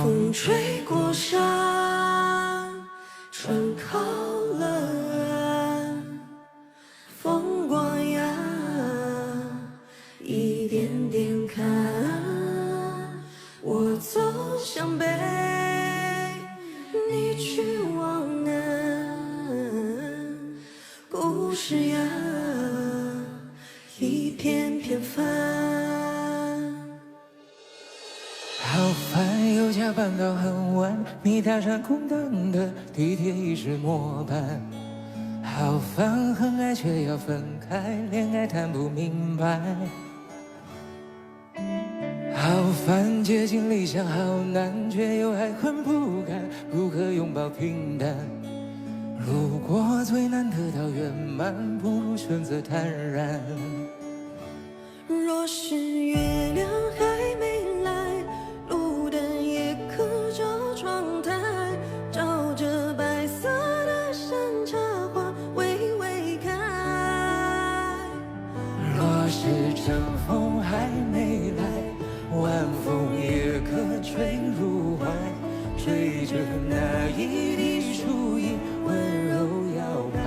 风吹过山，春靠了岸，风过呀，一点点看，我走向北，你去往南，故事呀，一片片翻。好烦，又加班到很晚，你搭上空荡的地铁已是末班。好烦，很爱却要分开，恋爱谈不明白。好烦，接近理想好难，却又还很不甘，如何拥抱平淡？如果最难得到圆满，不如选择坦然。若是月亮还没来，路灯也可照窗台，照着白色的山茶花微微开。若是春风还没来，晚风也可吹入怀，吹着那一滴树影温柔摇摆。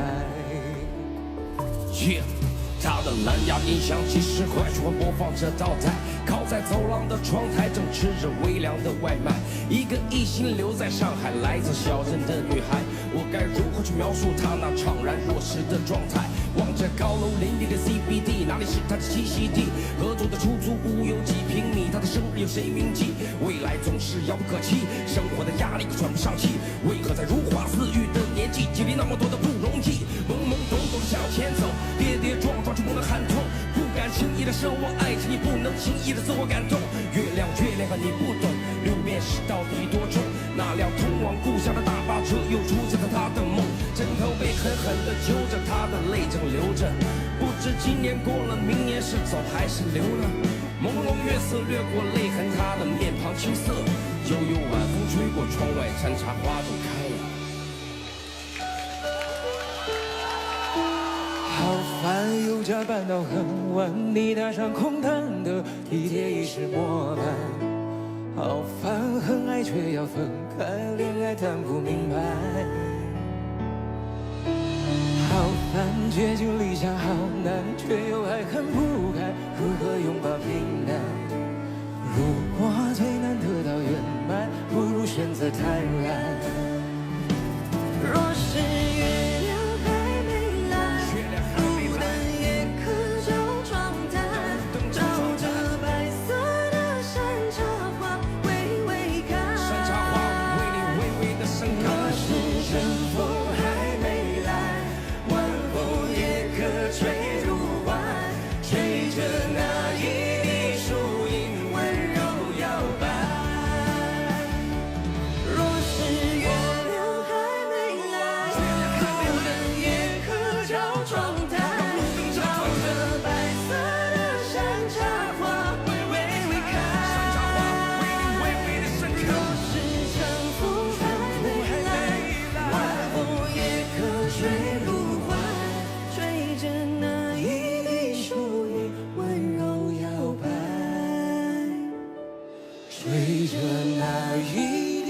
他的蓝牙音响几十块，喜欢播放着倒带，靠在走廊的窗台，正吃着微凉的外卖。一个一心留在上海，来自小镇的女孩，我该如何去描述她那怅然若失的状态？望着高楼林立的 CBD， 哪里是她的栖息地？合租的出租屋有几平米？她的生日有谁铭记？未来总是遥不可及，生活的压力喘不上气。为何在如花似玉的年纪，经历那么多的不容易？懵懵懂懂地向前走，跌跌撞撞却不能喊痛，不敢轻易的奢望爱情，也不能轻易的自我感动。月亮和你不懂，六便士到底多重？那辆通往故乡的大巴车又出现在他的梦，枕头被狠狠地揪着，他的泪正流着。不知今年过了，明年是走还是留呢？朦胧月色掠过泪痕，他的面庞青涩，悠悠晚风吹过窗外，山茶花都开了。好烦，又加班到很晚，你搭上空荡的地铁已是末班。好烦，很爱却要分开，恋爱谈不明白。好烦，接近理想好难，却又还很不甘，如何拥抱平淡？如果最难得到圆满，不如选择坦然。若是月亮还没来，路灯也可照窗台，照着白色的山茶花微微开。山茶花为你微微的盛开。若是春风还没来，晚风也可吹入怀，吹着那一滴树影温柔摇摆。若是月亮还没来，路灯也可照窗台，照着白色的山茶花微微开。山茶花为你微微的盛开。若是春风还没来，晚风也可吹入怀，吹着那一滴树影温柔摇摆，吹着那一